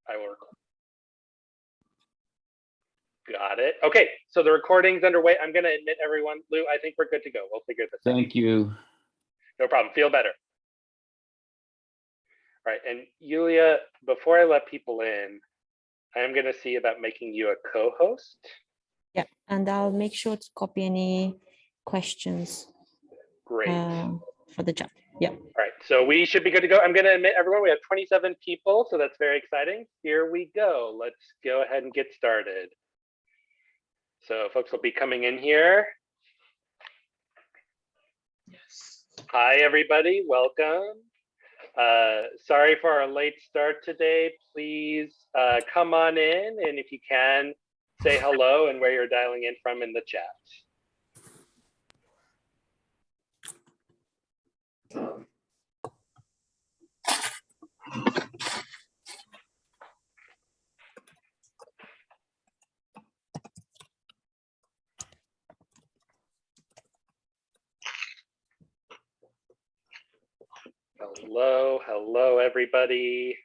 I will record. Got it. Okay, so the recording's underway. I'm going to admit everyone. Lou, I think we're good to go. We'll figure this out. Thank you. No problem. Feel better. All right, and Yulia, before I let people in, I am going to see about making you a co-host. Yeah, and I'll make sure to copy any questions. Great. For the chat. Yeah. All right, so we should be good to go. I'm going to admit everyone, we have 27 people, so that's very exciting. Here we go. Let's go ahead and get started. So folks will be coming in here. Yes. Hi, everybody. Welcome. Sorry for our late start today. Please come on in, and if you can, say hello and where you're dialing in from in the chat. Hello, everybody.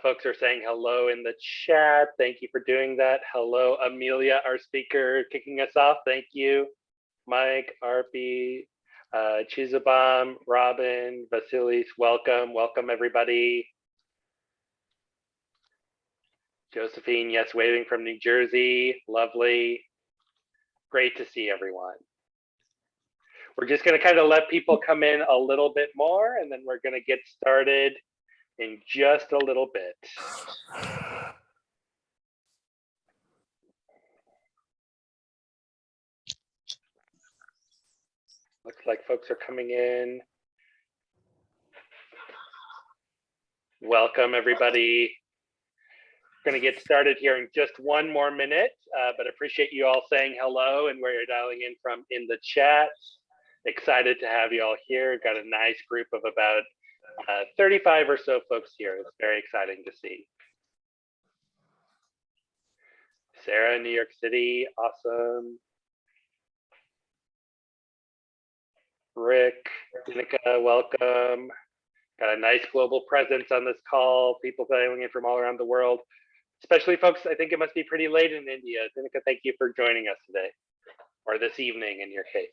Folks are saying hello in the chat. Thank you for doing that. Hello, Amelia, our speaker, kicking us off. Thank you. Mike, Arpi, Chizabam, Robin, Vasilis, welcome. Welcome, everybody. Josephine, yes, waving from New Jersey. Lovely. Great to see everyone. We're just going to kind of let people come in a little bit more, and then we're going to get started in just a little bit. Looks like folks are coming in. Welcome, everybody. We're going to get started here in just one more minute, but appreciate you all saying hello and where you're dialing in from in the chat. Excited to have you all here. Got a nice group of about 35 or so folks here. It's very exciting to see. Sarah, New York City, awesome. Rick, Danica, welcome. Got a nice global presence on this call. People dialing in from all around the world, especially folks, I think it must be pretty late in India. Danica, thank you for joining us today, or this evening in your case.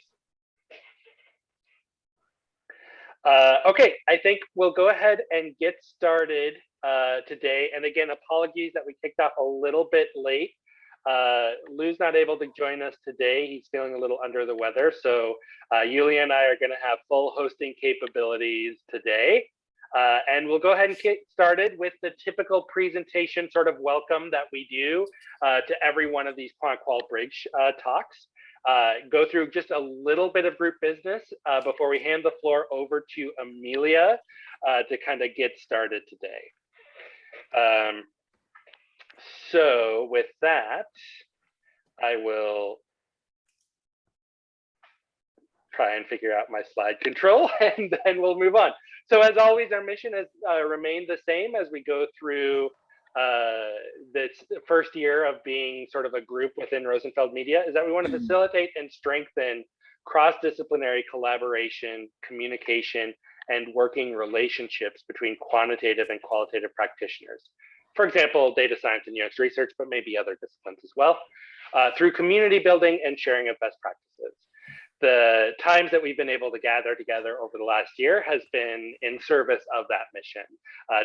Okay, I think we'll go ahead and get started today. And again, apologies that we kicked off a little bit late. Lou's not able to join us today. He's feeling a little under the weather. So Yulia and I are going to have full hosting capabilities today. And we'll go ahead and get started with the typical presentation sort of welcome that we do to every one of these Quant Qual Bridge talks. Go through just a little bit of group business before we hand the floor over to Amelia to kind of get started today. So with that, I will try and figure out my slide control, and then we'll move on. So as always, our mission has remained the same as we go through this first year of being sort of a group within Rosenfeld Media, is that we want to facilitate and strengthen cross-disciplinary collaboration, communication, and working relationships between quantitative and qualitative practitioners. For example, data science and UX research, but maybe other disciplines as well, through community building and sharing of best practices. The times that we've been able to gather together over the last year has been in service of that mission,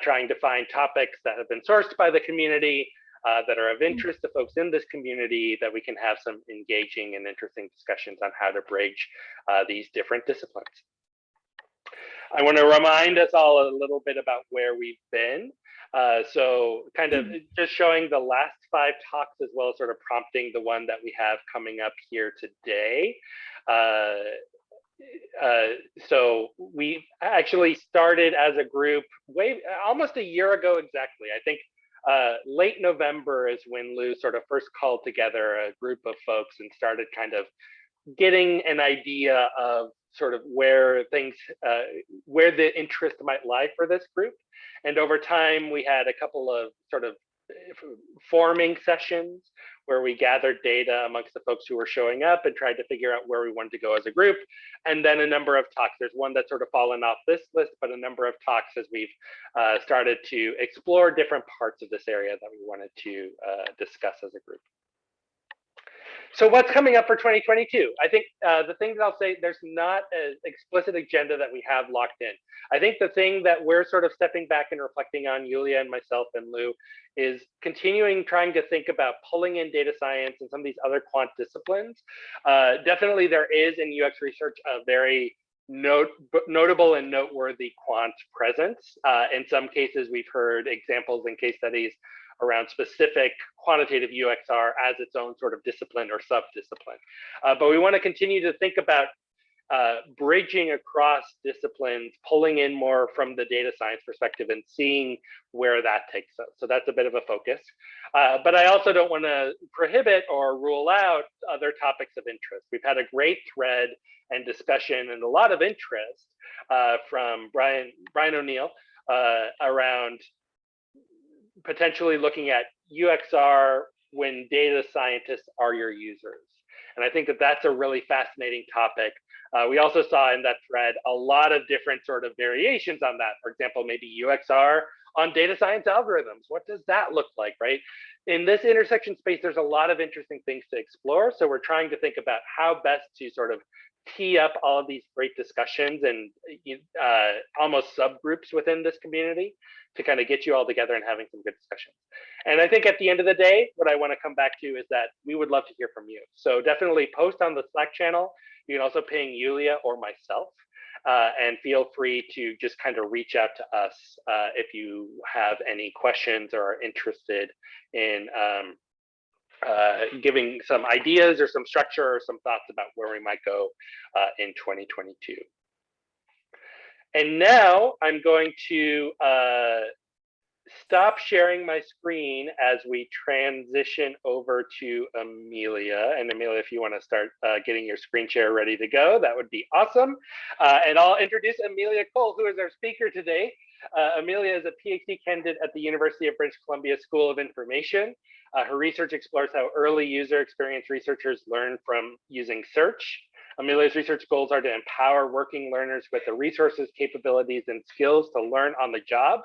trying to find topics that have been sourced by the community that are of interest to folks in this community, that we can have some engaging and interesting discussions on how to bridge these different disciplines. I want to remind us all a little bit about where we've been. So kind of just showing the last 5 talks as well as sort of prompting the one that we have coming up here today. So we actually started as a group almost a year ago exactly. I think late November is when Lou sort of first called together a group of folks and started kind of getting an idea of sort of where things, where the interest might lie for this group. And over time, we had a couple of sort of forming sessions where we gathered data amongst the folks who were showing up and tried to figure out where we wanted to go as a group. And then a number of talks. There's one that's sort of fallen off this list, but a number of talks as we've started to explore different parts of this area that we wanted to discuss as a group. So what's coming up for 2022? I think the thing that I'll say, there's not an explicit agenda that we have locked in. I think the thing that we're sort of stepping back and reflecting on, Yulia and myself and Lou, is continuing trying to think about pulling in data science and some of these other quant disciplines. Definitely there is in UX research a very notable and noteworthy quant presence. In some cases, we've heard examples in case studies around specific quantitative UXR as its own sort of discipline or sub-discipline. But we want to continue to think about bridging across disciplines, pulling in more from the data science perspective and seeing where that takes us. So that's a bit of a focus. But I also don't want to prohibit or rule out other topics of interest. We've had a great thread and discussion and a lot of interest from Brian O'Neill around potentially looking at UXR when data scientists are your users. And I think that that's a really fascinating topic. We also saw in that thread a lot of different sort of variations on that. For example, maybe UXR on data science algorithms. What does that look like, right? In this intersection space, there's a lot of interesting things to explore. So we're trying to think about how best to sort of tee up all of these great discussions and almost subgroups within this community to kind of get you all together and having some good discussions. And I think at the end of the day, what I want to come back to is that we would love to hear from you. So definitely post on the Slack channel. You can also ping Yulia or myself, and feel free to just kind of reach out to us if you have any questions or are interested in giving some ideas or some structure or some thoughts about where we might go in 2022. And now I'm going to stop sharing my screen as we transition over to Amelia. And Amelia, if you want to start getting your screen share ready to go, that would be awesome. And I'll introduce Amelia Cole, who is our speaker today. Amelia is a PhD candidate at the University of British Columbia School of Information. Her research explores how early user experience researchers learn from using search. Amelia's research goals are to empower working learners with the resources, capabilities, and skills to learn on the job,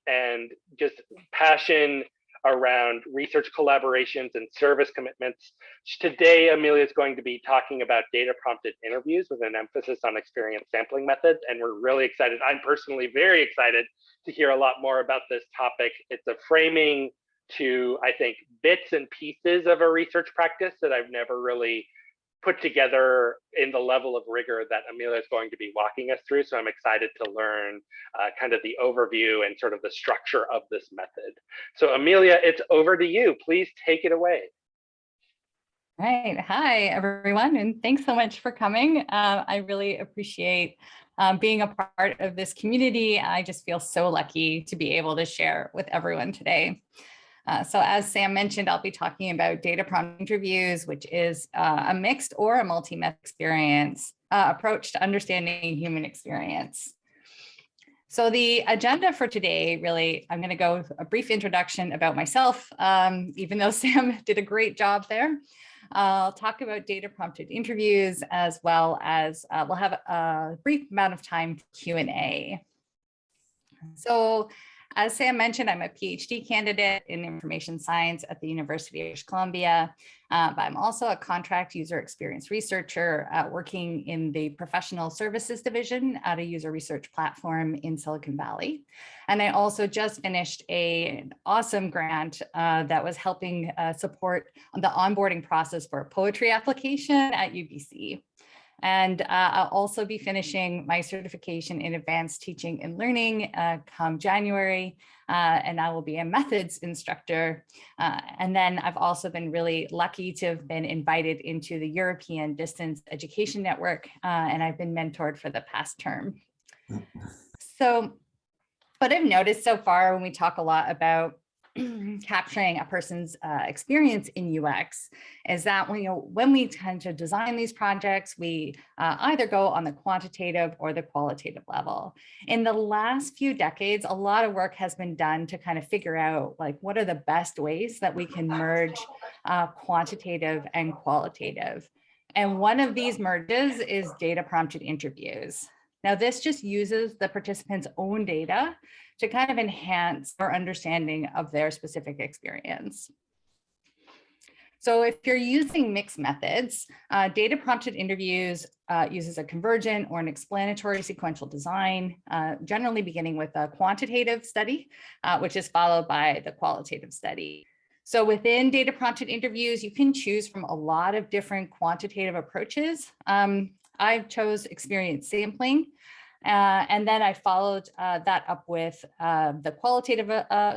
and just passion around research collaborations and service commitments. Today, Amelia is going to be talking about data prompted interviews with an emphasis on experience sampling methods, and we're really excited. I'm personally very excited to hear a lot more about this topic. It's a framing to, I think, bits and pieces of a research practice that I've never really put together in the level of rigor that Amelia is going to be walking us through. So I'm excited to learn kind of the overview and sort of the structure of this method. So Amelia, it's over to you. Please take it away. Right. Hi, everyone, and thanks so much for coming. I really appreciate being a part of this community. I just feel so lucky to be able to share with everyone today. So as Sam mentioned, I'll be talking about data prompt interviews, which is a mixed or a multi-method experience approach to understanding human experience. So the agenda for today, really, I'm going to go with a brief introduction about myself, even though Sam did a great job there. I'll talk about data prompted interviews, as well as we'll have a brief amount of time for Q&A. So as Sam mentioned, I'm a PhD candidate in information science at the University of British Columbia, but I'm also a contract user experience researcher working in the professional services division at a user research platform in Silicon Valley. And I also just finished an awesome grant that was helping support the onboarding process for a poetry application at UBC. And I'll also be finishing my certification in advanced teaching and learning come January, and I will be a methods instructor. And then I've also been really lucky to have been invited into the European Distance Education Network, and I've been mentored for the past term. So what I've noticed so far when we talk a lot about capturing a person's experience in UX is that when we tend to design these projects, we either go on the quantitative or the qualitative level. In the last few decades, a lot of work has been done to kind of figure out like what are the best ways that we can merge quantitative and qualitative. And one of these merges is data prompted interviews. Now, this just uses the participants' own data to kind of enhance our understanding of their specific experience. So if you're using mixed methods, data prompted interviews uses a convergent or an explanatory sequential design, generally beginning with a quantitative study, which is followed by the qualitative study. So within data prompted interviews, you can choose from a lot of different quantitative approaches. I chose experience sampling, and then I followed that up with the qualitative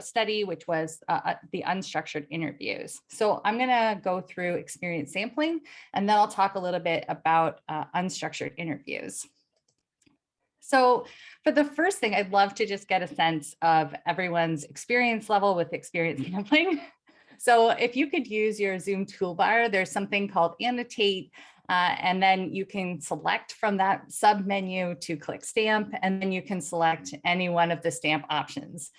study, which was the unstructured interviews. So I'm going to go through experience sampling, and then I'll talk a little bit about unstructured interviews. So for the first thing, I'd love to just get a sense of everyone's experience level with experience sampling. So if you could use your Zoom toolbar, there's something called annotate, and then you can select from that sub menu to click stamp, and then you can select any one of the stamp options.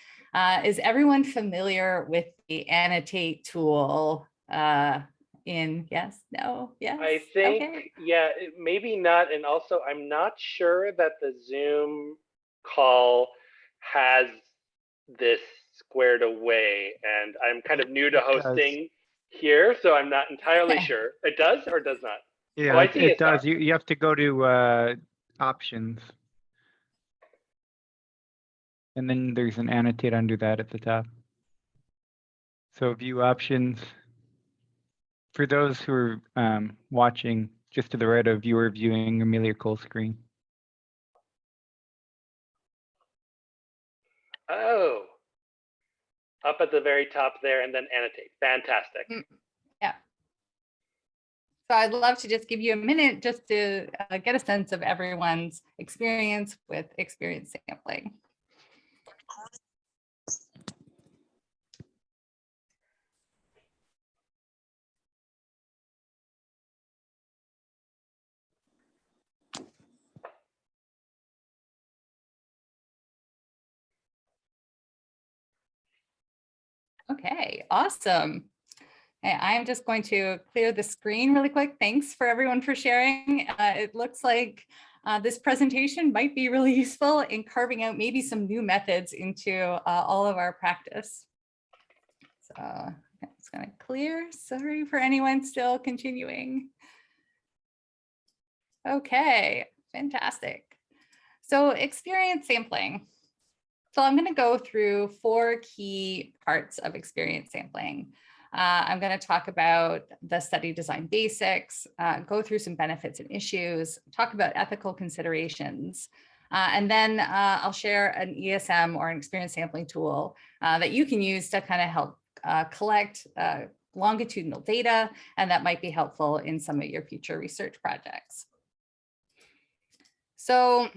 Is everyone familiar with the annotate tool yes, no, yes? I think, okay. Yeah, maybe not. And also, I'm not sure that the Zoom call has this squared away, and I'm kind of new to hosting here, so I'm not entirely sure. It does or does not? Yeah, I see it does. You have to go to options. And then there's an annotate under that at the top. So view options. For those who are watching, just to the right of viewer viewing Amelia Cole screen. Oh, up at the very top there, and then annotate. Fantastic. Yeah. So I'd love to just give you a minute just to get a sense of everyone's experience with experience sampling. Okay, awesome. I'm just going to clear the screen really quick. Thanks for everyone for sharing. It looks like this presentation might be really useful in carving out maybe some new methods into all of our practice. So it's going to clear. Sorry for anyone still continuing. Okay, fantastic. So experience sampling. So I'm going to go through 4 key parts of experience sampling. I'm going to talk about the study design basics, go through some benefits and issues, talk about ethical considerations, and then I'll share an ESM or an experience sampling tool that you can use to kind of help collect longitudinal data, and that might be helpful in some of your future research projects. So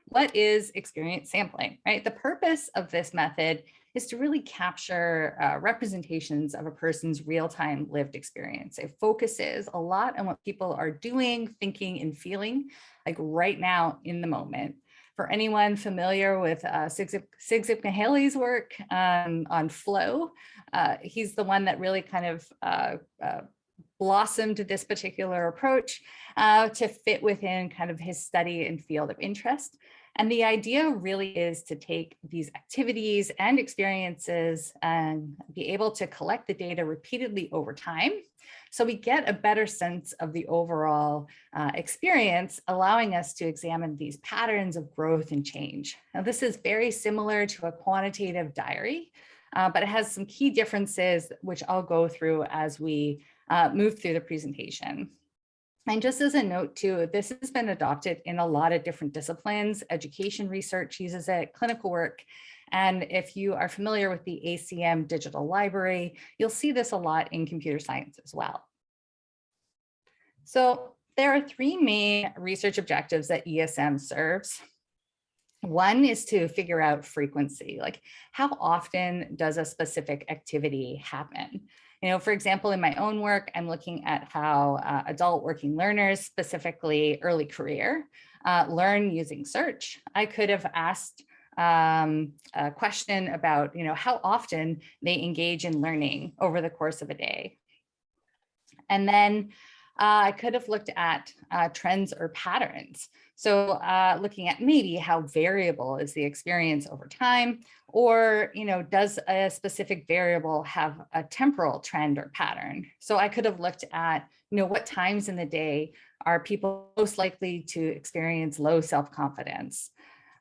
what is experience sampling, right? The purpose of this method is to really capture representations of a person's real-time lived experience. It focuses a lot on what people are doing, thinking, and feeling like right now in the moment. For anyone familiar with Csikszentmihalyi's work on flow, he's the one that really kind of blossomed this particular approach to fit within kind of his study and field of interest. And the idea really is to take these activities and experiences and be able to collect the data repeatedly over time, so we get a better sense of the overall experience, allowing us to examine these patterns of growth and change. Now, this is very similar to a quantitative diary, but it has some key differences, which I'll go through as we move through the presentation. And just as a note too, this has been adopted in a lot of different disciplines. Education research uses it, clinical work. And if you are familiar with the ACM digital library, you'll see this a lot in computer science as well. So there are 3 main research objectives that ESM serves. One is to figure out frequency, like how often does a specific activity happen? You know, for example, in my own work, I'm looking at how adult working learners, specifically early career, learn using search. I could have asked a question about, you know, how often they engage in learning over the course of a day. And then I could have looked at trends or patterns. So looking at maybe how variable is the experience over time, or, you know, does a specific variable have a temporal trend or pattern? So I could have looked at, you know, what times in the day are people most likely to experience low self-confidence?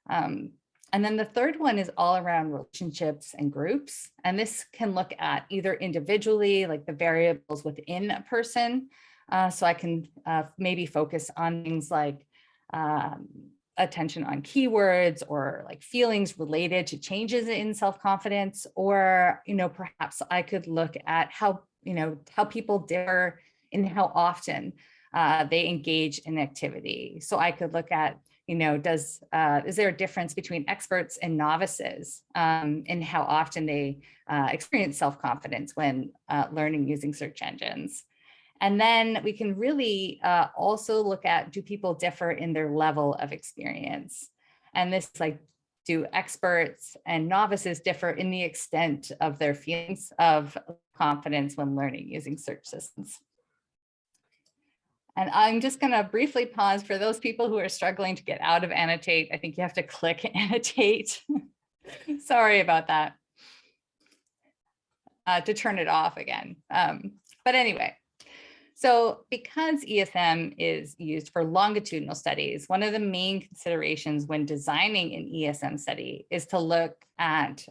And then the third one is all around relationships and groups. And this can look at either individually, like the variables within a person. So I can maybe focus on things like attention on keywords or like feelings related to changes in self-confidence, or, you know, perhaps I could look at how, you know, how people differ in how often they engage in activity. So I could look at, you know, is there a difference between experts and novices in how often they experience self-confidence when learning using search engines? And then we can really also look at, do people differ in their level of experience? And this, like, do experts and novices differ in the extent of their feelings of confidence when learning using search systems? And I'm just going to briefly pause for those people who are struggling to get out of annotate. I think you have to click annotate. Sorry about that. To turn it off again. But anyway, so because ESM is used for longitudinal studies, one of the main considerations when designing an ESM study is to look at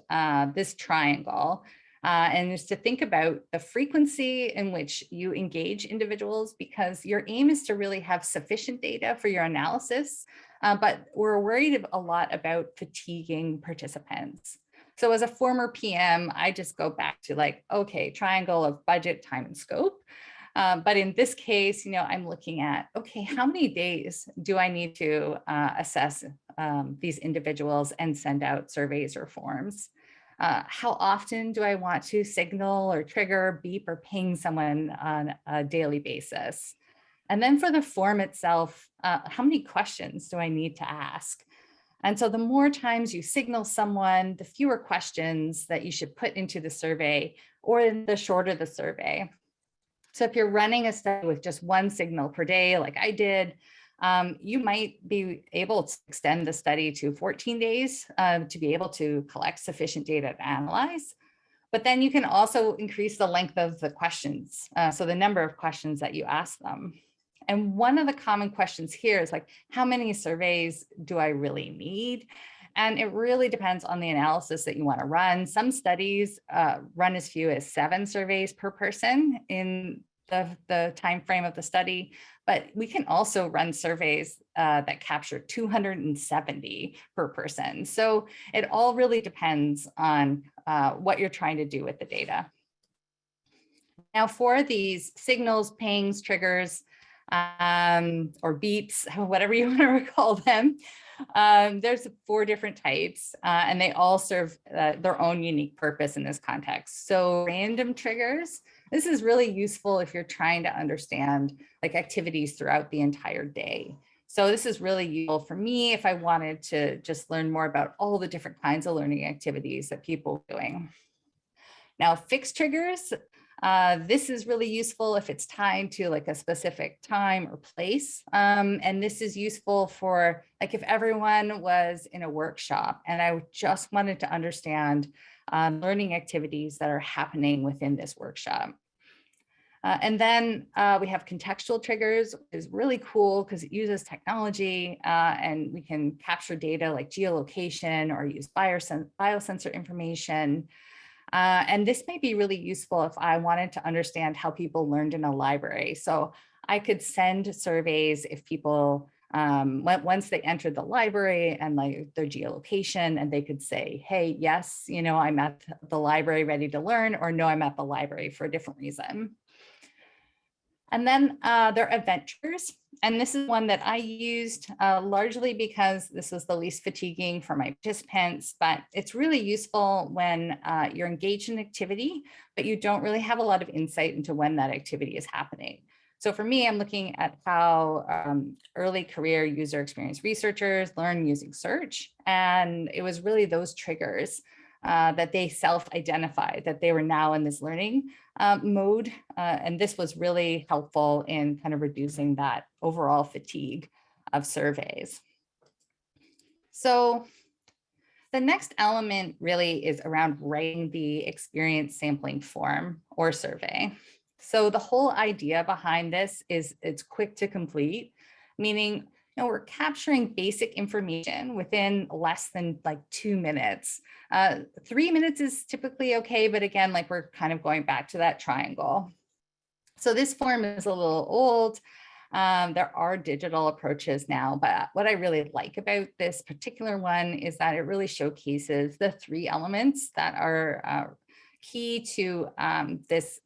this triangle. And is to think about the frequency in which you engage individuals, because your aim is to really have sufficient data for your analysis, but we're worried a lot about fatiguing participants. So as a former PM, I just go back to like, okay, triangle of budget, time, and scope. But in this case, you know, I'm looking at, okay, how many days do I need to assess these individuals and send out surveys or forms? How often do I want to signal or trigger, beep, or ping someone on a daily basis? And then for the form itself, how many questions do I need to ask? And so the more times you signal someone, the fewer questions that you should put into the survey, or the shorter the survey. So if you're running a study with just one signal per day, like I did, you might be able to extend the study to 14 days to be able to collect sufficient data to analyze. But then you can also increase the length of the questions, so the number of questions that you ask them. And one of the common questions here is like, how many surveys do I really need? And it really depends on the analysis that you want to run. Some studies run as few as 7 surveys per person in the time frame of the study, but we can also run surveys that capture 270 per person. So it all really depends on what you're trying to do with the data. Now for these signals, pings, triggers, or beeps, whatever you want to call them, there's 4 different types, and they all serve their own unique purpose in this context. So random triggers, this is really useful if you're trying to understand like activities throughout the entire day. So this is really useful for me if I wanted to just learn more about all the different kinds of learning activities that people are doing. Now, fixed triggers, this is really useful if it's tied to like a specific time or place. And this is useful for like if everyone was in a workshop and I just wanted to understand learning activities that are happening within this workshop. And then we have contextual triggers, which is really cool because it uses technology and we can capture data like geolocation or use biosensor information. And this may be really useful if I wanted to understand how people learned in a library. So I could send surveys if people, once they entered the library and like their geolocation, and they could say, hey, yes, you know, I'm at the library ready to learn, or no, I'm at the library for a different reason. And then there are event triggers. And this is one that I used largely because this was the least fatiguing for my participants, but it's really useful when you're engaged in activity, but you don't really have a lot of insight into when that activity is happening. So for me, I'm looking at how early career user experience researchers learn using search. And it was really those triggers that they self-identified that they were now in this learning mode. And this was really helpful in kind of reducing that overall fatigue of surveys. So the next element really is around writing the experience sampling form or survey. So the whole idea behind this is it's quick to complete, meaning we're capturing basic information within less than like 2 minutes. 3 minutes is typically okay, but again, like we're kind of going back to that triangle. So this form is a little old. There are digital approaches now, but what I really like about this particular one is that it really showcases the 3 elements that are key to this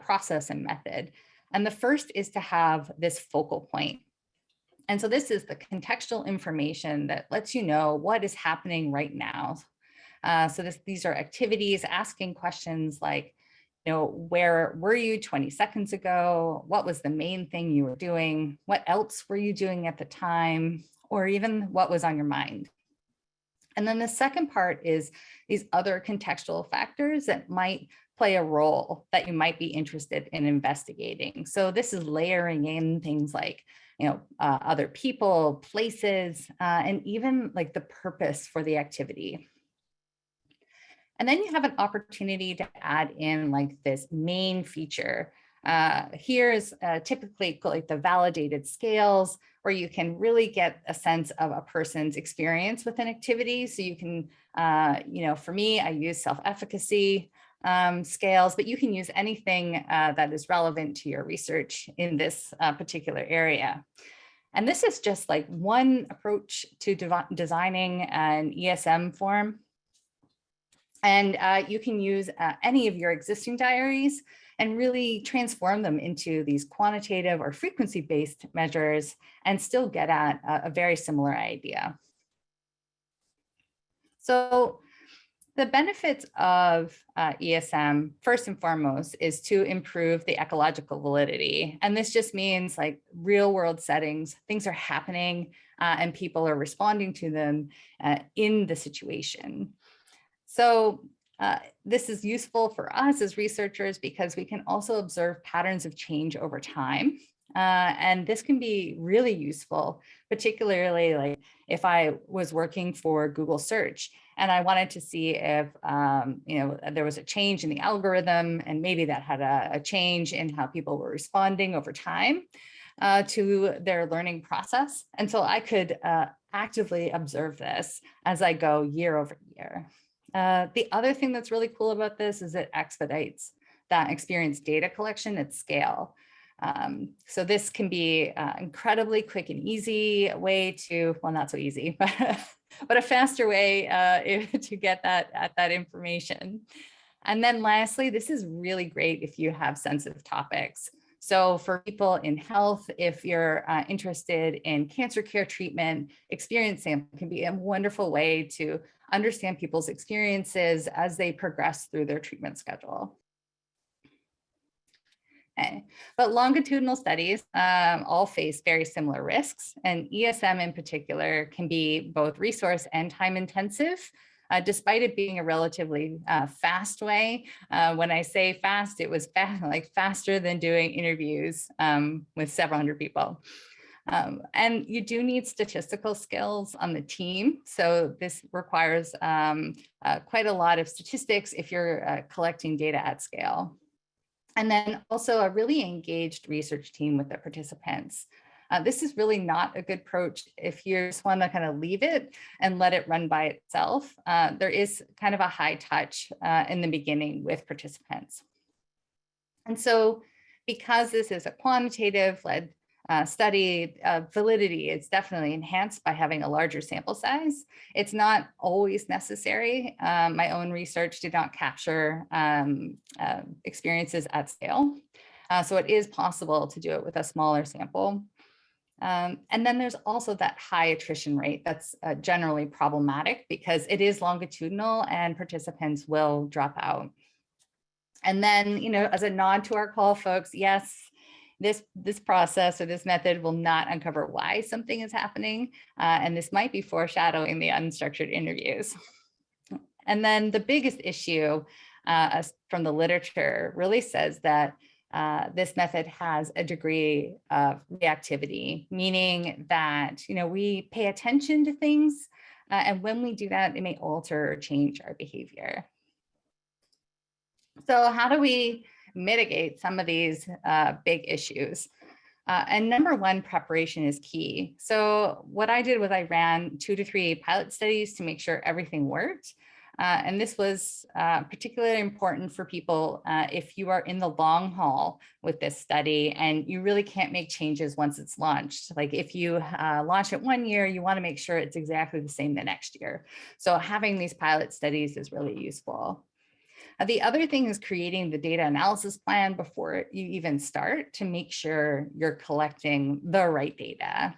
process and method. And the first is to have this focal point. And so this is the contextual information that lets you know what is happening right now. So these are activities asking questions like, where were you 20 seconds ago? What was the main thing you were doing? What else were you doing at the time? Or even what was on your mind? And then the second part is these other contextual factors that might play a role that you might be interested in investigating. So this is layering in things like, other people, places, and even like the purpose for the activity. And then you have an opportunity to add in like this main feature. Here is typically like the validated scales, where you can really get a sense of a person's experience with an activity. So you can, for me, I use self-efficacy scales, but you can use anything that is relevant to your research in this particular area. And this is just like one approach to designing an ESM form. And you can use any of your existing diaries and really transform them into these quantitative or frequency-based measures and still get at a very similar idea. So the benefits of ESM, first and foremost, is to improve the ecological validity. And this just means like real world settings, things are happening and people are responding to them in the situation. So this is useful for us as researchers because we can also observe patterns of change over time. And this can be really useful, particularly like if I was working for Google search and I wanted to see if there was a change in the algorithm and maybe that had a change in how people were responding over time to their learning process. And so I could actively observe this as I go year over year. The other thing that's really cool about this is it expedites that experience data collection at scale. So this can be incredibly quick and easy way to, well, not so easy, but a faster way to get that information. And then lastly, this is really great if you have sensitive topics. So for people in health, if you're interested in cancer care treatment, experience sampling can be a wonderful way to understand people's experiences as they progress through their treatment schedule. Okay. But longitudinal studies all face very similar risks, and ESM in particular can be both resource and time intensive, despite it being a relatively fast way. When I say fast, it was faster than doing interviews with several hundred people. And you do need statistical skills on the team. So this requires quite a lot of statistics if you're collecting data at scale. And then also a really engaged research team with the participants. This is really not a good approach if you just want to kind of leave it and let it run by itself. There is kind of a high touch in the beginning with participants. And so because this is a quantitative-led study, validity is definitely enhanced by having a larger sample size. It's not always necessary. My own research did not capture experiences at scale. So it is possible to do it with a smaller sample. And then there's also that high attrition rate that's generally problematic because it is longitudinal and participants will drop out. And then, as a nod to our call, folks, yes, this process or this method will not uncover why something is happening. And this might be foreshadowing the unstructured interviews. And then the biggest issue from the literature really says that this method has a degree of reactivity, meaning that we pay attention to things, and when we do that, it may alter or change our behavior. So how do we mitigate some of these big issues? And number one, preparation is key. So what I did was I ran 2 to 3 pilot studies to make sure everything worked. And this was particularly important for people if you are in the long haul with this study and you really can't make changes once it's launched. Like if you launch it 1 year, you want to make sure it's exactly the same the next year. So having these pilot studies is really useful. The other thing is creating the data analysis plan before you even start to make sure you're collecting the right data.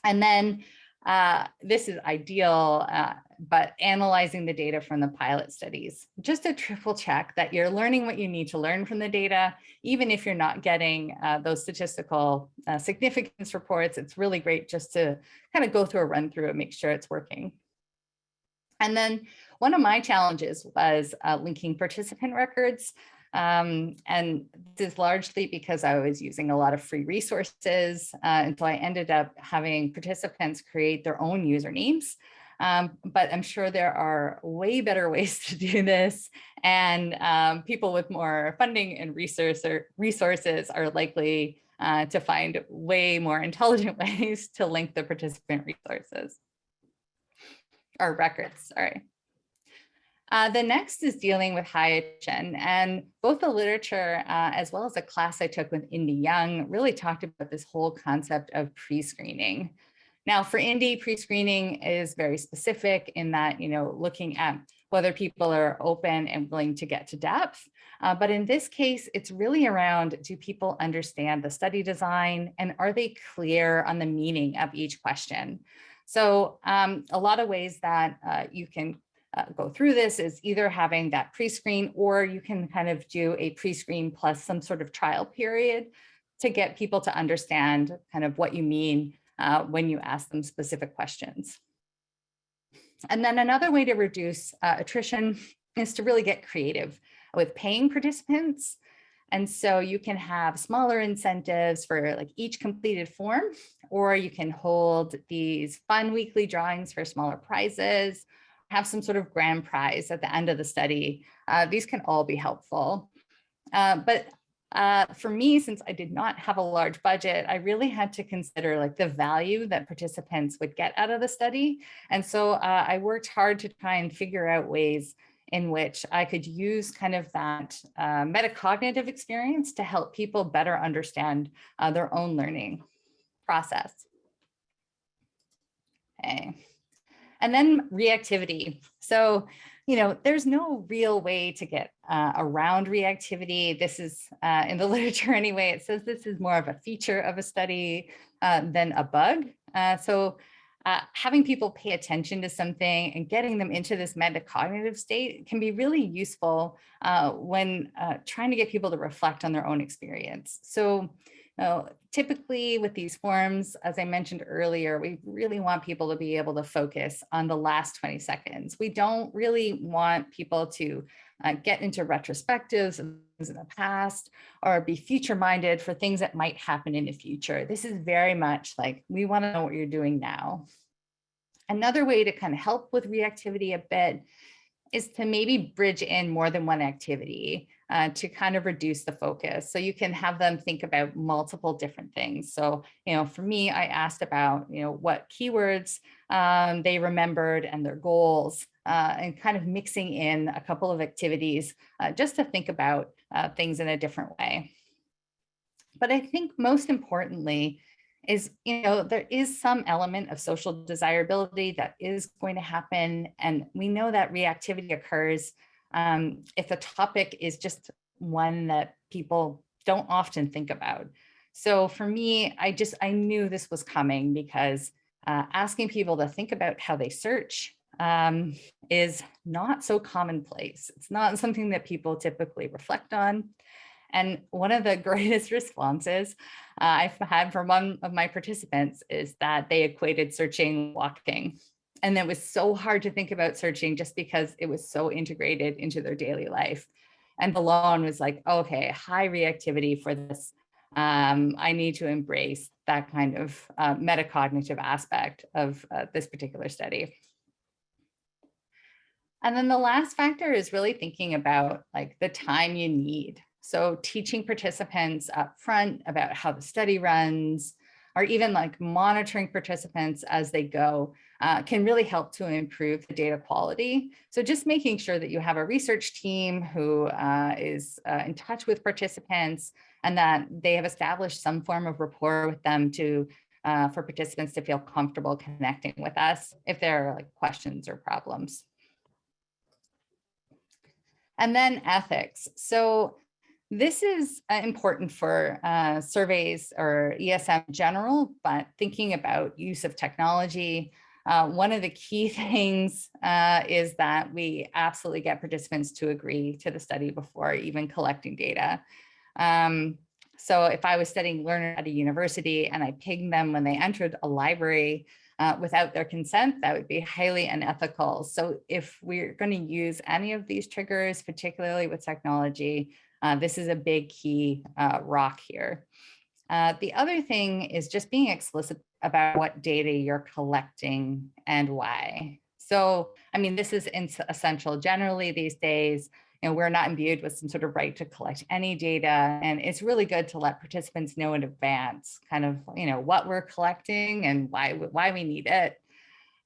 And then this is ideal, but analyzing the data from the pilot studies, just to triple check that you're learning what you need to learn from the data, even if you're not getting those statistical significance reports. It's really great just to kind of go through a run through and make sure it's working. And then one of my challenges was linking participant records. And this is largely because I was using a lot of free resources. And so I ended up having participants create their own usernames. But I'm sure there are way better ways to do this. And people with more funding and resources are likely to find way more intelligent ways to link the participant resources. Or records, sorry. The next is dealing with high attrition, and both the literature as well as a class I took with Indy Young really talked about this whole concept of pre-screening. Now for Indy, pre-screening is very specific in that, looking at whether people are open and willing to get to depth. But in this case, it's really around, do people understand the study design and are they clear on the meaning of each question? So a lot of ways that you can go through this is either having that pre-screen, or you can kind of do a pre-screen plus some sort of trial period to get people to understand kind of what you mean when you ask them specific questions. And then another way to reduce attrition is to really get creative with paying participants. And so you can have smaller incentives for like each completed form, or you can hold these fun weekly drawings for smaller prizes, have some sort of grand prize at the end of the study. These can all be helpful. But for me, since I did not have a large budget, I really had to consider like the value that participants would get out of the study. And so I worked hard to try and figure out ways in which I could use kind of that metacognitive experience to help people better understand their own learning process. Okay. And then reactivity. So, there's no real way to get around reactivity. This is in the literature anyway, it says this is more of a feature of a study than a bug. Having people pay attention to something and getting them into this metacognitive state can be really useful when trying to get people to reflect on their own experience. So typically with these forms, as I mentioned earlier, we really want people to be able to focus on the last 20 seconds. We don't really want people to get into retrospectives of things in the past or be future minded for things that might happen in the future. This is very much like, we want to know what you're doing now. Another way to kind of help with reactivity a bit is to maybe bridge in more than one activity to kind of reduce the focus. So you can have them think about multiple different things. So, for me, I asked about, what keywords they remembered and their goals, and kind of mixing in a couple of activities just to think about things in a different way. But I think most importantly is, there is some element of social desirability that is going to happen. And we know that reactivity occurs if the topic is just one that people don't often think about. So for me, I knew this was coming because asking people to think about how they search is not so commonplace. It's not something that people typically reflect on. And one of the greatest responses I've had from one of my participants is that they equated searching walking. And it was so hard to think about searching just because it was so integrated into their daily life. And alone was like, okay, high reactivity for this. I need to embrace that kind of metacognitive aspect of this particular study. And then the last factor is really thinking about like the time you need. So teaching participants up front about how the study runs, or even like monitoring participants as they go can really help to improve the data quality. So just making sure that you have a research team who is in touch with participants and that they have established some form of rapport with them to for participants to feel comfortable connecting with us if there are like questions or problems. And then ethics. So this is important for surveys or ESM in general, but thinking about use of technology, one of the key things is that we absolutely get participants to agree to the study before even collecting data. So if I was studying learners at a university and I pinged them when they entered a library without their consent, that would be highly unethical. So if we're going to use any of these triggers, particularly with technology, this is a big key rock here. The other thing is just being explicit about what data you're collecting and why. So, I mean, this is essential generally these days. You know, we're not imbued with some sort of right to collect any data. And it's really good to let participants know in advance kind of, you know, what we're collecting and why we need it.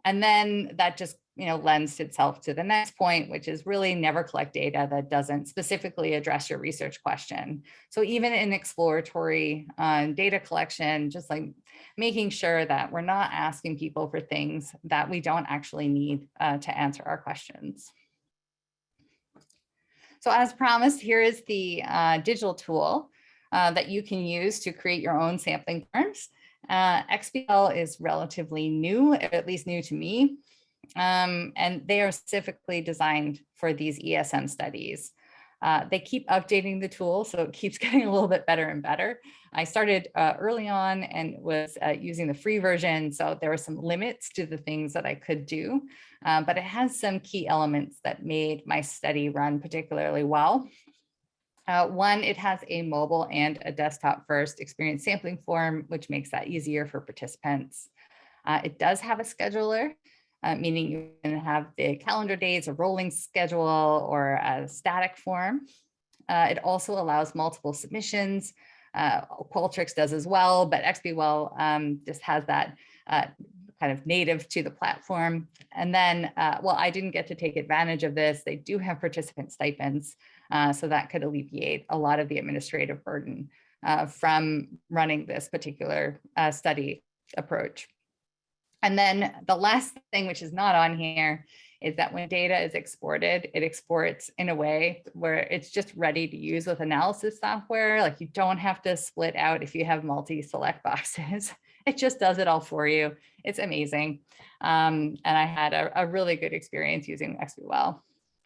And then that just, you know, lends itself to the next point, which is really never collect data that doesn't specifically address your research question. So even in exploratory data collection, just like making sure that we're not asking people for things that we don't actually need to answer our questions. So as promised, here is the digital tool that you can use to create your own sampling forms. XBL is relatively new, at least new to me, and they are specifically designed for these ESM studies. They keep updating the tool, so it keeps getting a little bit better and better. I started early on and was using the free version, so there were some limits to the things that I could do, but it has some key elements that made my study run particularly well. One, it has a mobile and a desktop first experience sampling form, which makes that easier for participants. It does have a scheduler, meaning you can have the calendar days, a rolling schedule, or a static form. It also allows multiple submissions. Qualtrics does as well, but XBWell just has that kind of native to the platform. And then, well, I didn't get to take advantage of this. They do have participant stipends, so that could alleviate a lot of the administrative burden from running this particular study approach. And then the last thing, which is not on here, is that when data is exported, it exports in a way where it's just ready to use with analysis software. Like you don't have to split out if you have multi-select boxes. It just does it all for you. It's amazing. And I had a really good experience using XBWell.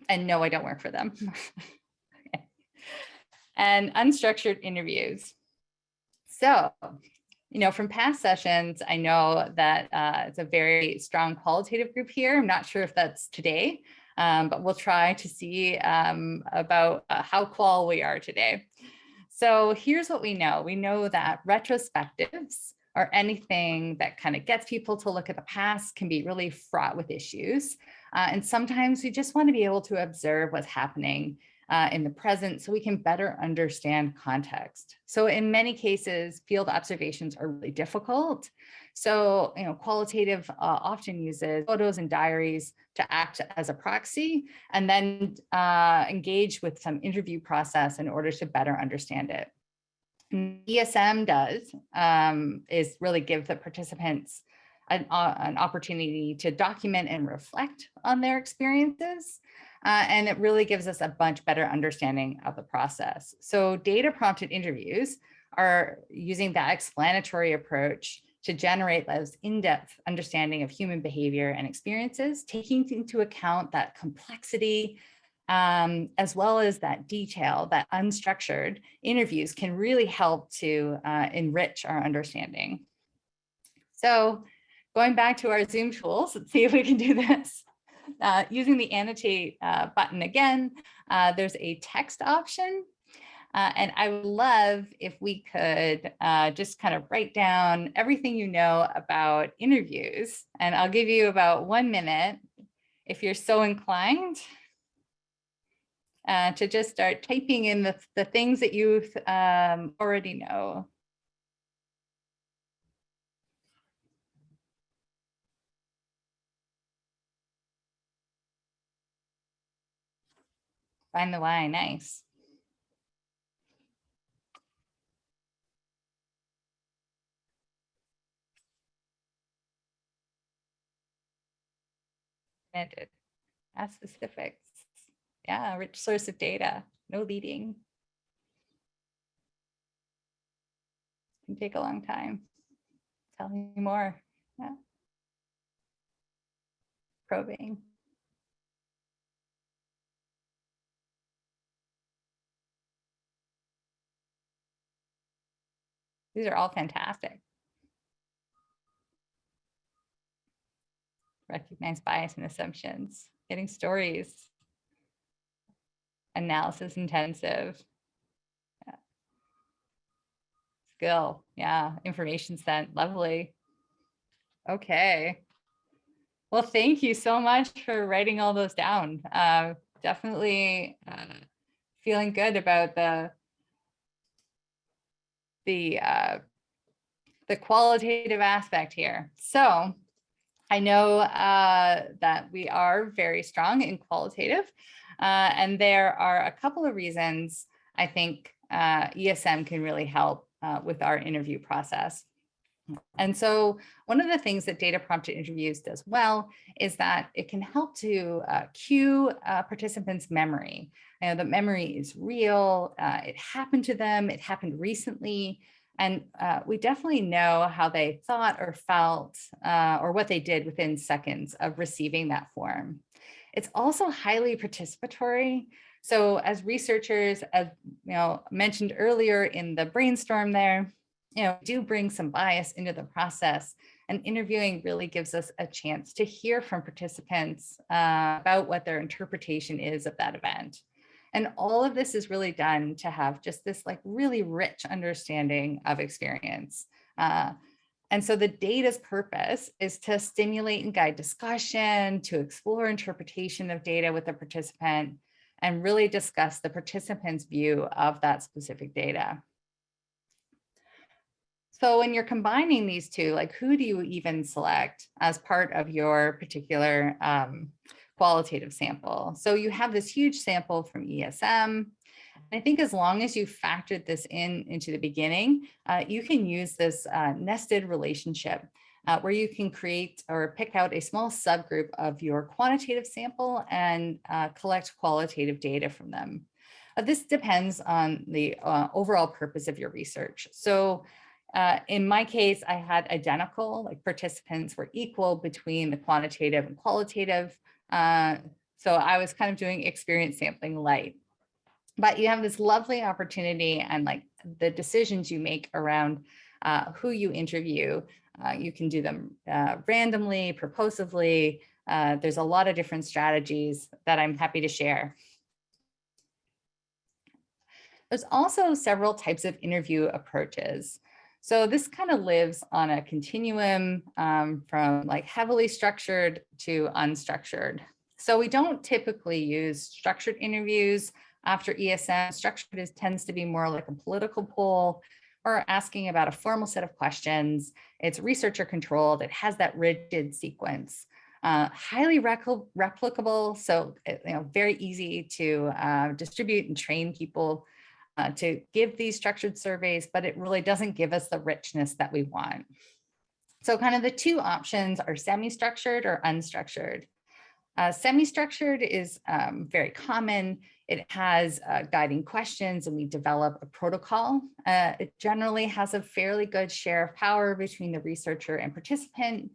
And no, I don't work for them. Okay. And unstructured interviews. So, you know, from past sessions, I know that it's a very strong qualitative group here. I'm not sure if that's today, but we'll try to see about how qual we are today. So here's what we know. We know that retrospectives or anything that kind of gets people to look at the past can be really fraught with issues. And sometimes we just want to be able to observe what's happening in the present so we can better understand context. So in many cases, field observations are really difficult. So, you know, qualitative often uses photos and diaries to act as a proxy and then engage with some interview process in order to better understand it. And ESM does is really give the participants an opportunity to document and reflect on their experiences. And it really gives us a much better understanding of the process. So data prompted interviews are using that explanatory approach to generate those in-depth understanding of human behavior and experiences, taking into account that complexity, as well as that detail, that unstructured interviews can really help to enrich our understanding. So going back to our Zoom tools, let's see if we can do this. Using the annotate button again, there's a text option. And I would love if we could just kind of write down everything you know about interviews. And I'll give you about 1 minute, if you're so inclined, to just start typing in the things that you already know. Find the why, nice. Ask specifics. Yeah, rich source of data, no leading. Can take a long time. Tell me more. Yeah. Probing. These are all fantastic. Recognize bias and assumptions, getting stories, analysis intensive. Yeah. Skill, yeah, information sent, lovely. Okay. Well, thank you so much for writing all those down. Definitely feeling good about the qualitative aspect here. So I know that we are very strong in qualitative, and there are a couple of reasons I think ESM can really help with our interview process. And so one of the things that data prompted interviews does well is that it can help to cue participants' memory. You know, the memory is real, it happened to them, it happened recently, and we definitely know how they thought or felt or what they did within seconds of receiving that form. It's also highly participatory. So as researchers, as you know, mentioned earlier in the brainstorm there, you know, do bring some bias into the process, and interviewing really gives us a chance to hear from participants about what their interpretation is of that event. And all of this is really done to have just this like really rich understanding of experience. And so the data's purpose is to stimulate and guide discussion, to explore interpretation of data with the participant, and really discuss the participant's view of that specific data. So when you're combining these two, like who do you even select as part of your particular qualitative sample? So you have this huge sample from ESM. I think as long as you factored this into the beginning, you can use this nested relationship where you can create or pick out a small subgroup of your quantitative sample and collect qualitative data from them. This depends on the overall purpose of your research. So in my case, I had identical, like participants were equal between the quantitative and qualitative. So I was kind of doing experience sampling light. But you have this lovely opportunity, and like the decisions you make around who you interview, you can do them randomly, proposively. There's a lot of different strategies that I'm happy to share. There's also several types of interview approaches. So this kind of lives on a continuum from like heavily structured to unstructured. So we don't typically use structured interviews after ESM. Structured tends to be more like a political poll or asking about a formal set of questions. It's researcher controlled. It has that rigid sequence. Highly replicable, so very easy to distribute and train people to give these structured surveys, but it really doesn't give us the richness that we want. So kind of the two options are semi-structured or unstructured. Semi-structured is very common. It has guiding questions, and we develop a protocol. It generally has a fairly good share of power between the researcher and participant,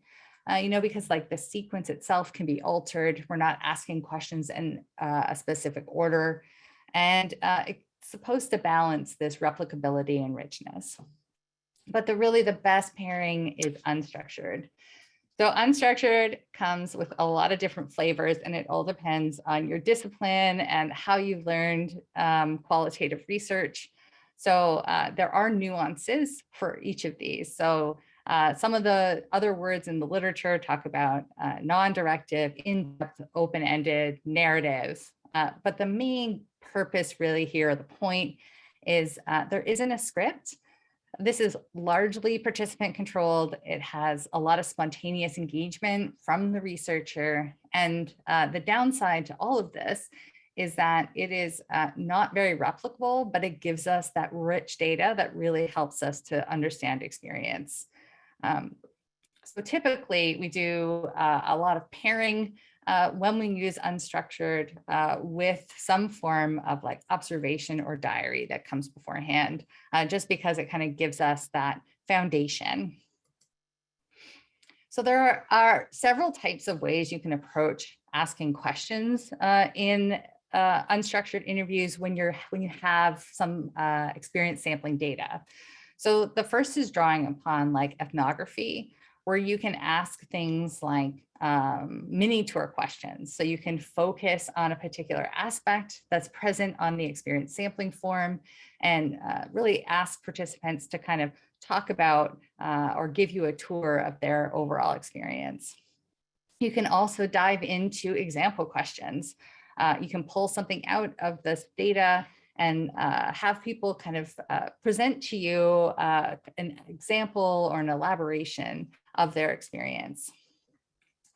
because like the sequence itself can be altered. We're not asking questions in a specific order. And it's supposed to balance this replicability and richness. But really the best pairing is unstructured. So unstructured comes with a lot of different flavors, and it all depends on your discipline and how you've learned qualitative research. So there are nuances for each of these. So some of the other words in the literature talk about non-directive, in-depth, open-ended narratives. But the main purpose really here, the point is there isn't a script. This is largely participant controlled. It has a lot of spontaneous engagement from the researcher. And the downside to all of this is that it is not very replicable, but it gives us that rich data that really helps us to understand experience. So typically we do a lot of pairing when we use unstructured with some form of like observation or diary that comes beforehand, just because it kind of gives us that foundation. So there are several types of ways you can approach asking questions in unstructured interviews when you have some experience sampling data. So the first is drawing upon like ethnography, where you can ask things like mini tour questions. So you can focus on a particular aspect that's present on the experience sampling form and really ask participants to kind of talk about or give you a tour of their overall experience. You can also dive into example questions. You can pull something out of this data and have people kind of present to you an example or an elaboration of their experience.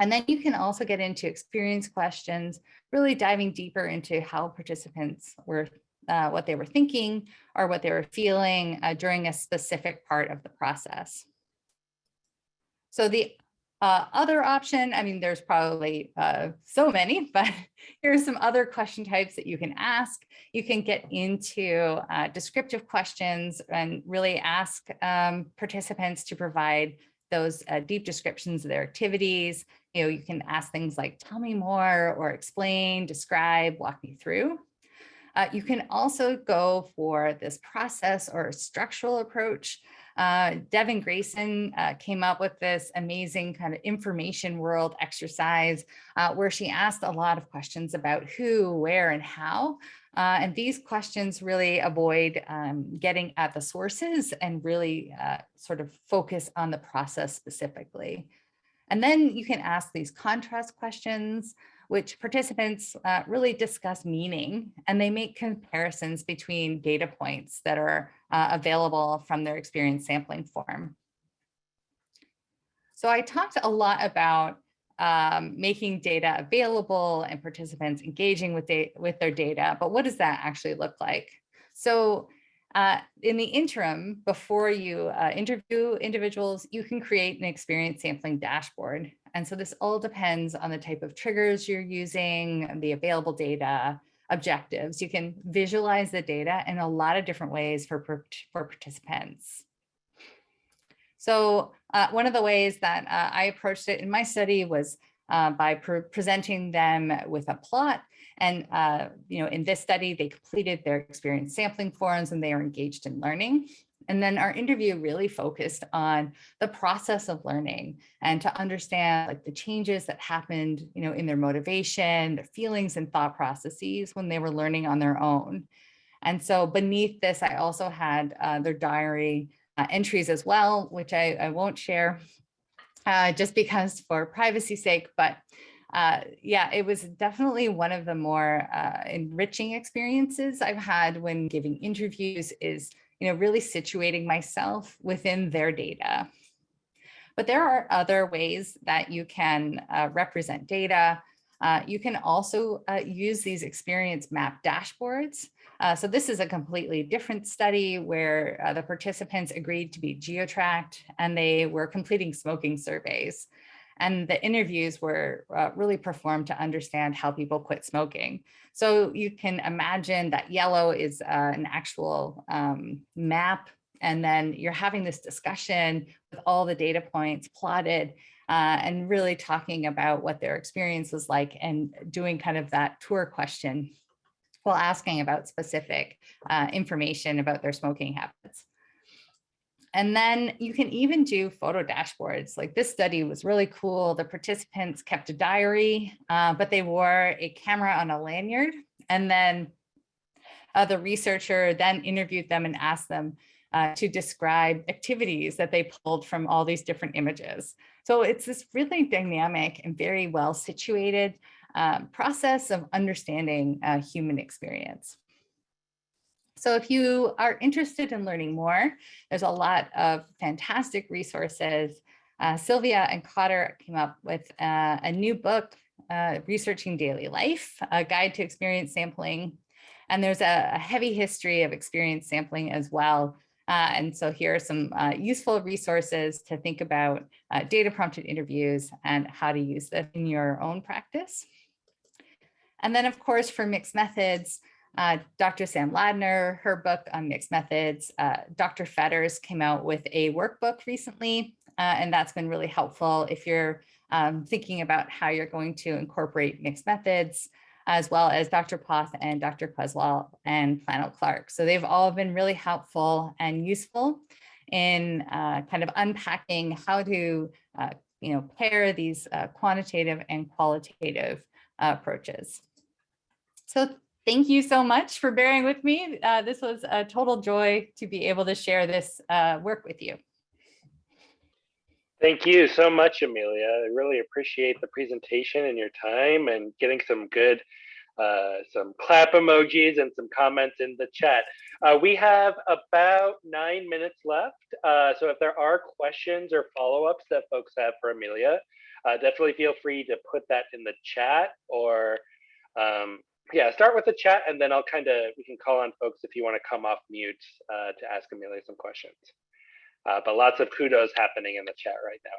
And then you can also get into experience questions, really diving deeper into how participants were, what they were thinking or what they were feeling during a specific part of the process. So the other option, I mean, there's probably so many, but here's some other question types that you can ask. You can get into descriptive questions and really ask participants to provide those deep descriptions of their activities. You can ask things like, tell me more, or explain, describe, walk me through. You can also go for this process or structural approach. Devin Grayson came up with this amazing kind of information world exercise where she asked a lot of questions about who, where, and how. And these questions really avoid getting at the sources and really sort of focus on the process specifically. And then you can ask these contrast questions, which participants really discuss meaning, and they make comparisons between data points that are available from their experience sampling form. So I talked a lot about making data available and participants engaging with their data, but what does that actually look like? So in the interim, before you interview individuals, you can create an experience sampling dashboard. And so this all depends on the type of triggers you're using, the available data, objectives. You can visualize the data in a lot of different ways for participants. So one of the ways that I approached it in my study was by presenting them with a plot. And in this study, they completed their experience sampling forms and they are engaged in learning. And then our interview really focused on the process of learning and to understand like the changes that happened, in their motivation, their feelings and thought processes when they were learning on their own. And so beneath this, I also had their diary entries as well, which I won't share just because for privacy's sake, but yeah, it was definitely one of the more enriching experiences I've had when giving interviews is, really situating myself within their data. But there are other ways that you can represent data. You can also use these experience map dashboards. So this is a completely different study where the participants agreed to be geo-tracked and they were completing smoking surveys. And the interviews were really performed to understand how people quit smoking. So you can imagine that yellow is an actual map, and then you're having this discussion with all the data points plotted and really talking about what their experience was like and doing kind of that tour question while asking about specific information about their smoking habits. And then you can even do photo dashboards. Like this study was really cool. The participants kept a diary, but they wore a camera on a lanyard. And then the researcher then interviewed them and asked them to describe activities that they pulled from all these different images. So it's this really dynamic and very well situated process of understanding human experience. So if you are interested in learning more, there's a lot of fantastic resources. Sylvia and Cotter came up with a new book, Researching Daily Life, a guide to experience sampling. And there's a heavy history of experience sampling as well. And so here are some useful resources to think about data prompted interviews and how to use them in your own practice. And then of course, for mixed methods, Dr. Sam Ladner, her book on mixed methods, Dr. Fetters came out with a workbook recently, and that's been really helpful if you're thinking about how you're going to incorporate mixed methods, as well as Dr. Poth and Dr. Queswell and Flannel Clark. So they've all been really helpful and useful in kind of unpacking how to pair these quantitative and qualitative approaches. So thank you so much for bearing with me. This was a total joy to be able to share this work with you. Thank you so much, Amelia. I really appreciate the presentation and your time and getting some good, some clap emojis and some comments in the chat. We have about 9 minutes left. So if there are questions or follow-ups that folks have for Amelia, definitely feel free to put that in the chat or yeah, start with the chat and then we can call on folks if you want to come off mute to ask Amelia some questions. But lots of kudos happening in the chat right now,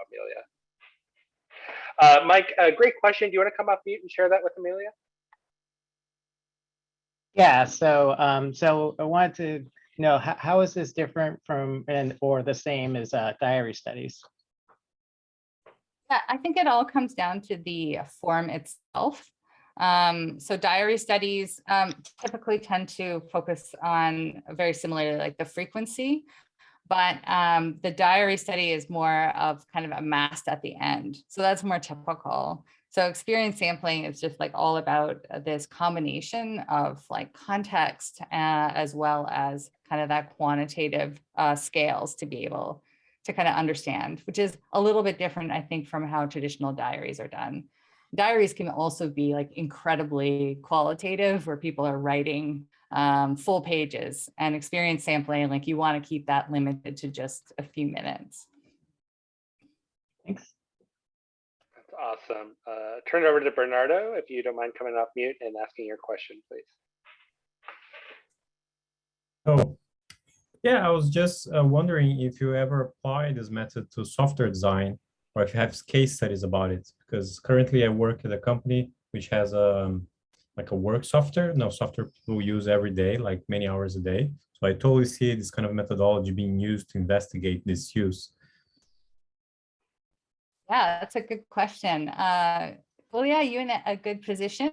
Amelia. Mike, great question. Do you want to come off mute and share that with Amelia? Yeah, so I wanted to know how is this different from or the same as diary studies? Yeah, I think it all comes down to the form itself. So diary studies typically tend to focus on very similarly like the frequency, but the diary study is more of kind of amassed at the end. So that's more typical. So experience sampling is just like all about this combination of like context as well as kind of that quantitative scales to be able to kind of understand, which is a little bit different, I think, from how traditional diaries are done. Diaries can also be like incredibly qualitative where people are writing full pages, and experience sampling, like you want to keep that limited to just a few minutes. Thanks. That's awesome. Turn it over to Bernardo, if you don't mind coming off mute and asking your question, please. Oh, yeah, I was just wondering if you ever apply this method to software design or if you have case studies about it, because currently I work at a company which has like a work software, software people use every day, like many hours a day. So I totally see this kind of methodology being used to investigate this use. Yeah, that's a good question. Well, yeah, you're in a good position.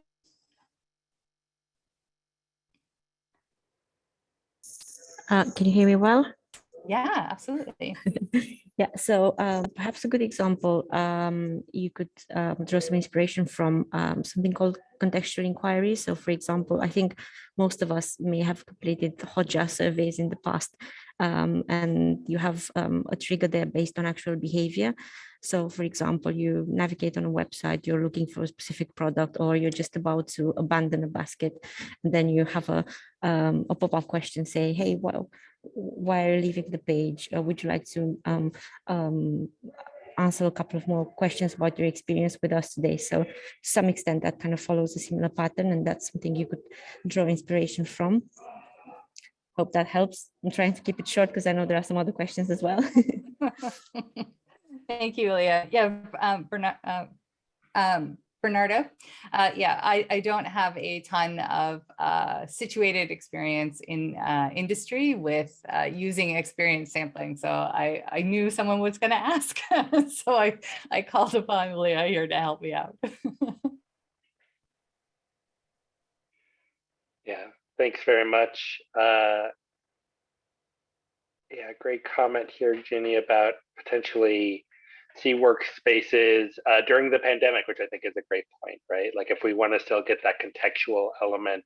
Can you hear me well? Yeah, absolutely. Yeah, so perhaps a good example, you could draw some inspiration from something called Contextual Inquiry. So for example, I think most of us may have completed Hotjar surveys in the past, and you have a trigger there based on actual behavior. So for example, you navigate on a website, you're looking for a specific product, or you're just about to abandon a basket, and then you have a pop-up question say, hey, well, why are you leaving the page? Would you like to answer a couple of more questions about your experience with us today? So to some extent that kind of follows a similar pattern, and that's something you could draw inspiration from. Hope that helps. I'm trying to keep it short because I know there are some other questions as well. Thank you, Leah. Yeah, Bernardo. Yeah, I don't have a ton of situated experience in industry with using experience sampling. So I knew someone was going to ask. So I called upon Leah here to help me out. Yeah, thanks very much. Yeah, great comment here, Ginny, about potentially see workspaces during the pandemic, which I think is a great point, right? Like if we want to still get that contextual element,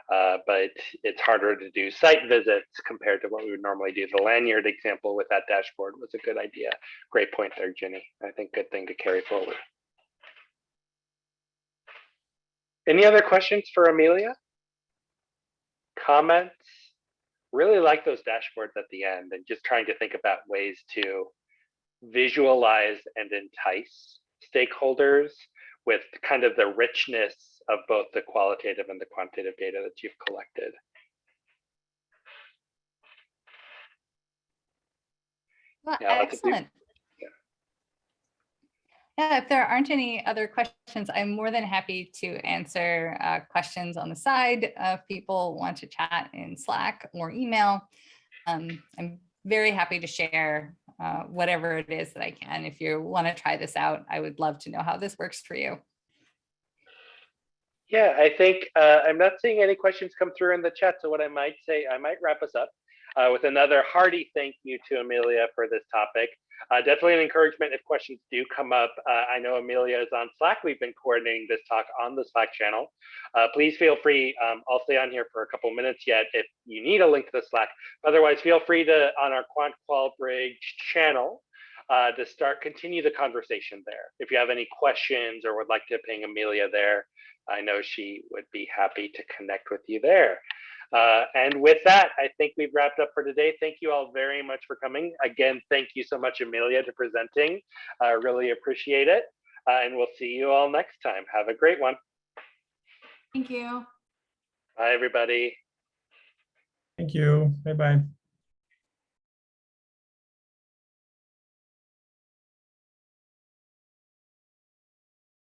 but it's harder to do site visits compared to what we would normally do. The lanyard example with that dashboard was a good idea. Great point there, Ginny. I think good thing to carry forward. Any other questions for Amelia? Comments? Really like those dashboards at the end and just trying to think about ways to visualize and entice stakeholders with kind of the richness of both the qualitative and the quantitative data that you've collected. Well, Yeah, excellent. Yeah, if there aren't any other questions, I'm more than happy to answer questions on the side if people want to chat in Slack or email. I'm very happy to share whatever it is that I can. If you want to try this out, I would love to know how this works for you. Yeah, I think I'm not seeing any questions come through in the chat. So what I might say, I might wrap us up with another hearty thank you to Amelia for this topic. Definitely an encouragement if questions do come up. I know Amelia is on Slack. We've been coordinating this talk on the Slack channel. Please feel free. I'll stay on here for a couple minutes yet if you need a link to the Slack. Otherwise, feel free to, on our Quant Qual Bridge channel, to continue the conversation there. If you have any questions or would like to ping Amelia there, I know she would be happy to connect with you there. And with that, I think we've wrapped up for today. Thank you all very much for coming. Again, thank you so much, Amelia, for presenting. Really appreciate it. And we'll see you all next time. Have a great one. Thank you. Bye, everybody. Thank you. Bye-bye.